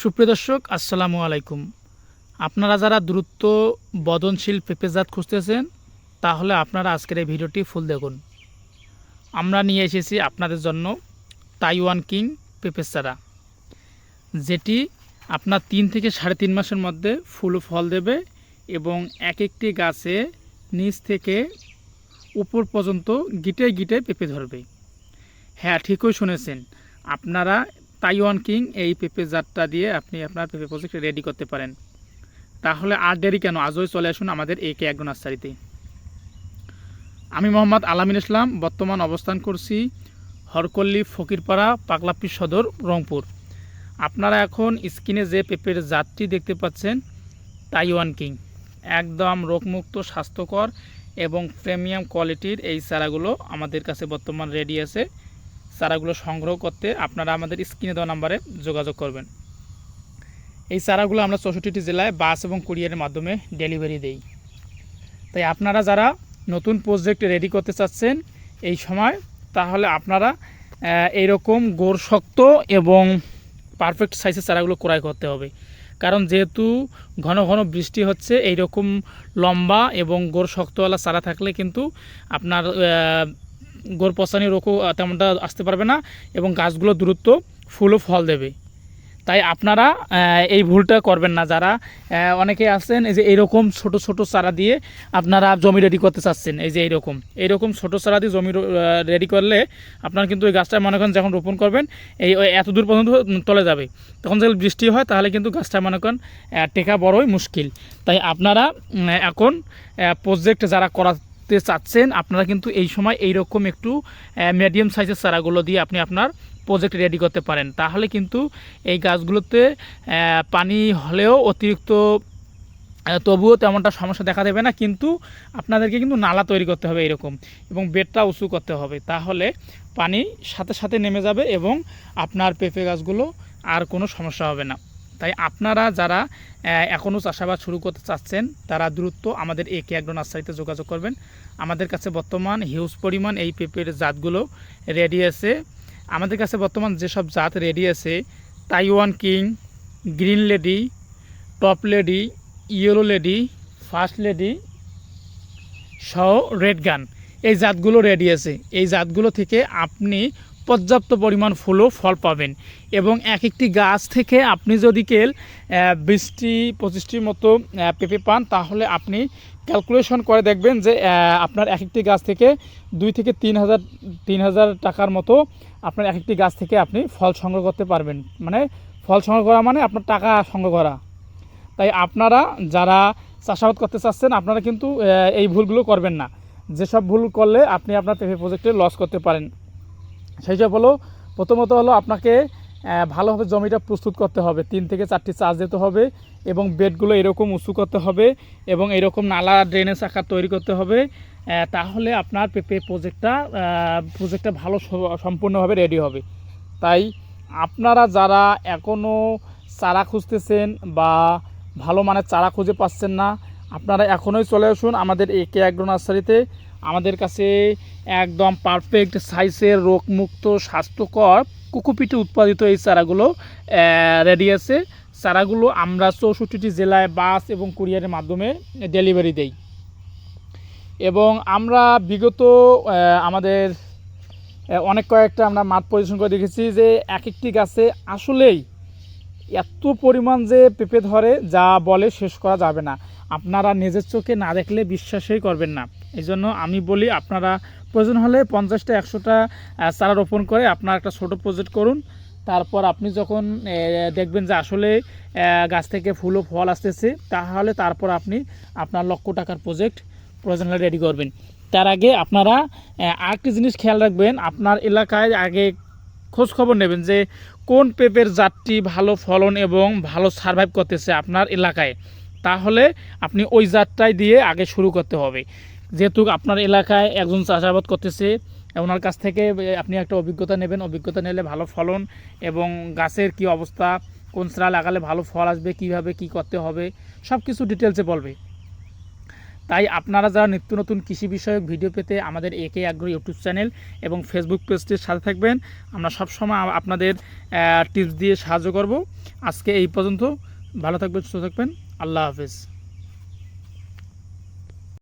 সুপ্রিয় দর্শক, আসসালামু আলাইকুম। আপনারা যারা দ্রুত বর্ধনশীল পেঁপে জাত খুঁজতেছেন, তাহলে আপনারা আজকের এই ভিডিওটি ফুল দেখুন। আমরা নিয়ে এসেছি আপনাদের জন্য তাইওয়ান কিং পেঁপে চারা, যেটি আপনার 3 থেকে 3.5 মাসের মধ্যে ফুল ফল দেবে এবং এক একটি গাছে নিচ থেকে উপর পর্যন্ত গিটে গিটে পেঁপে ধরবে। হ্যাঁ, ঠিকই শুনেছেন, আপনারা তাইওয়ান কিং এই পেঁপে জাতটা দিয়ে আপনি আপনার পেঁপে প্রজেক্ট রেডি করতে পারেন। তাহলে আর দেরি কেন, আজই চলে আসুন আমাদের AK অ্যাগ্রো নার্সারিতে। আমি মোহাম্মদ আলামিন ইসলাম, বর্তমান অবস্থান করছি হরকল্লি ফকিরপাড়া, পাগলাপি সদর, রংপুর। আপনারা এখন স্ক্রিনে যে পেঁপের জাতটি দেখতে পাচ্ছেন, তাইওয়ান কিং, একদম রোগমুক্ত, স্বাস্থ্যকর এবং প্রিমিয়াম কোয়ালিটির এই চারাগুলো আমাদের কাছে বর্তমান রেডি আছে। চারাগুলো সংগ্রহ করতে আপনারা আমাদের স্ক্রিনে দেওয়া নাম্বারে যোগাযোগ করবেন। এই চারাগুলো আমরা 64টি জেলায় বাস এবং কুরিয়ারের মাধ্যমে ডেলিভারি দেই। তাই আপনারা যারা নতুন প্রজেক্ট রেডি করতে চাচ্ছেন এই সময়, তাহলে আপনারা এইরকম গোড় শক্ত এবং পারফেক্ট সাইজের চারাগুলো ক্রয় করতে হবে। কারণ যেহেতু ঘন ঘন বৃষ্টি হচ্ছে, এইরকম লম্বা এবং গোড় শক্তওয়ালা চারা থাকলে কিন্তু আপনার গোড় পচানি রোগও তেমনটা আসতে পারবে না এবং গাছগুলো দ্রুত ফুল ও ফল দেবে। তাই আপনারা এই ভুলটা করবেন না। যারা অনেকে আছেন এই যে এইরকম ছোট ছোট চারা দিয়ে আপনারা জমি রেডি করতে চাচ্ছেন, এই যে এইরকম ছোট চারা দিয়ে জমি রেডি করলে আপনার কিন্তু ওই গাছটা মনে করেন যখন রোপণ করবেন এই এত দূর পর্যন্ত তলে যাবে, তখন যদি বৃষ্টি হয় তাহলে কিন্তু গাছটা মনে করেন টেকা বড়ই মুশকিল। তাই আপনারা এখন প্রজেক্ট যারা করাতে চাচ্ছেন, আপনারা কিন্তু এই সময় এইরকম একটু মিডিয়াম সাইজের চারাগুলো দিয়ে আপনি আপনার প্রজেক্ট রেডি করতে পারেন। তাহলে কিন্তু এই গাছগুলোতে পানি হলেও অতিরিক্ত তবুও তেমনটা সমস্যা দেখা দেবে না, কিন্তু আপনাদেরকে কিন্তু নালা তৈরি করতে হবে এইরকম, এবং বেডটা উঁচু করতে হবে। তাহলে পানি সাথে সাথে নেমে যাবে এবং আপনার পেঁপে গাছগুলো আর কোনো সমস্যা হবে না। তাই আপনারা যারা এখনও চাষাবাদ শুরু করতে চাচ্ছেন, তারা দ্রুত আমাদের AK অ্যাগ্রো নার্সারিতে যোগাযোগ করবেন। আমাদের কাছে বর্তমান হিউজ পরিমাণ এই পেঁপের জাতগুলো রেডি আছে। আমাদের কাছে বর্তমান যেসব জাত রেডি আছে, Taiwan king, green lady, top lady, yellow lady, first lady সহ রেড গান, এই জাতগুলো রেডি আছে। এই জাতগুলো থেকে আপনি পর্যাপ্ত পরিমাণ ফুল ও ফল পাবেন এবং এক একটি গাছ থেকে আপনি যদি 20-25টির মতো পেঁপে পান, তাহলে আপনি ক্যালকুলেশন করে দেখবেন যে আপনার এক একটি গাছ থেকে 2 থেকে 3,000 টাকার মতো আপনার এক একটি গাছ থেকে আপনি ফল সংগ্রহ করতে পারবেন। মানে ফল সংগ্রহ করা মানে আপনার টাকা সংগ্রহ করা। তাই আপনারা যারা চাষাবাদ করতে চাচ্ছেন, আপনারা কিন্তু এই ভুলগুলো করবেন না। যেসব ভুল করলে আপনি আপনার পেঁপে প্রজেক্টে লস করতে পারেন, সেই সব হলো, প্রথমত হলো আপনাকে ভালোভাবে জমিটা প্রস্তুত করতে হবে। 3 থেকে 4টি চাষ দিতে হবে এবং বেডগুলো এরকম উঁচু করতে হবে এবং এরকম নালা ড্রেনেজ আকার তৈরি করতে হবে। তাহলে আপনার পেঁপে প্রজেক্টটা ভালো সম্পূর্ণভাবে রেডি হবে। তাই আপনারা যারা এখনও চারা খুঁজতেছেন বা ভালো মানের চারা খুঁজে পাচ্ছেন না, আপনারা এখনই চলে আসুন আমাদের AK অ্যাগ্রো নার্সারিতে। আমাদের কাছে একদম পারফেক্ট সাইজের রোগমুক্ত স্বাস্থ্যকর কুকুপিটে উৎপাদিত এই চারাগুলো রেডি আছে। চারাগুলো আমরা 64টি জেলায় বাস এবং কুরিয়ারের মাধ্যমে ডেলিভারি দেই এবং আমরা বিগত আমাদের অনেক কয়েকটা আমরা মাঠ পরিদর্শন করে দেখেছি যে এক একটি গাছে আসলেই এত পরিমাণ যে পেঁপে ধরে, যা বলে শেষ করা যাবে না। আপনারা নিজের চোখে না দেখলে বিশ্বাসই করবেন না। এই জন্য আমি বলি, আপনারা প্রয়োজন হলে 50টা 100টা চারা রোপণ করে আপনার একটা ছোটো প্রজেক্ট করুন। তারপর আপনি যখন দেখবেন যে আসলে গাছ থেকে ফুল ও ফল আসতেছে, তাহলে তারপর আপনি আপনার লক্ষ টাকার প্রজেক্ট প্রয়োজন হলে রেডি করবেন। তার আগে আপনারা আরেকটি জিনিস খেয়াল রাখবেন, আপনার এলাকায় আগে খোঁজ খবর নেবেন যে কোন পেঁপের জাতটি ভালো ফলন এবং ভালো সারভাইভ করতেছে আপনার এলাকায়। তাহলে আপনি ওই জাতটাই দিয়ে আগে শুরু করতে হবে। যেহেতু আপনার এলাকায় একজন চাষাবাদ করতেছে, ওনার কাছ থেকে আপনি একটা অভিজ্ঞতা নেবেন। অভিজ্ঞতা নিলে ভালো ফলন এবং গাছের কি অবস্থা, কোন চারা লাগালে ভালো ফল আসবে, কিভাবে কি করতে হবে, সব কিছু ডিটেলসে বলবে। তাই আপনারা যারা নিত্য নতুন কৃষি বিষয়ক ভিডিও পেতে আমাদের একে আগ্রহ ইউটিউব চ্যানেল এবং ফেসবুক পেজটির সাথে থাকবেন। আমরা সবসময় আপনাদের টিপস দিয়ে সাহায্য করব। আজকে এই পর্যন্ত। ভালো থাকবেন, সুস্থ থাকবেন। আল্লাহ হাফেজ।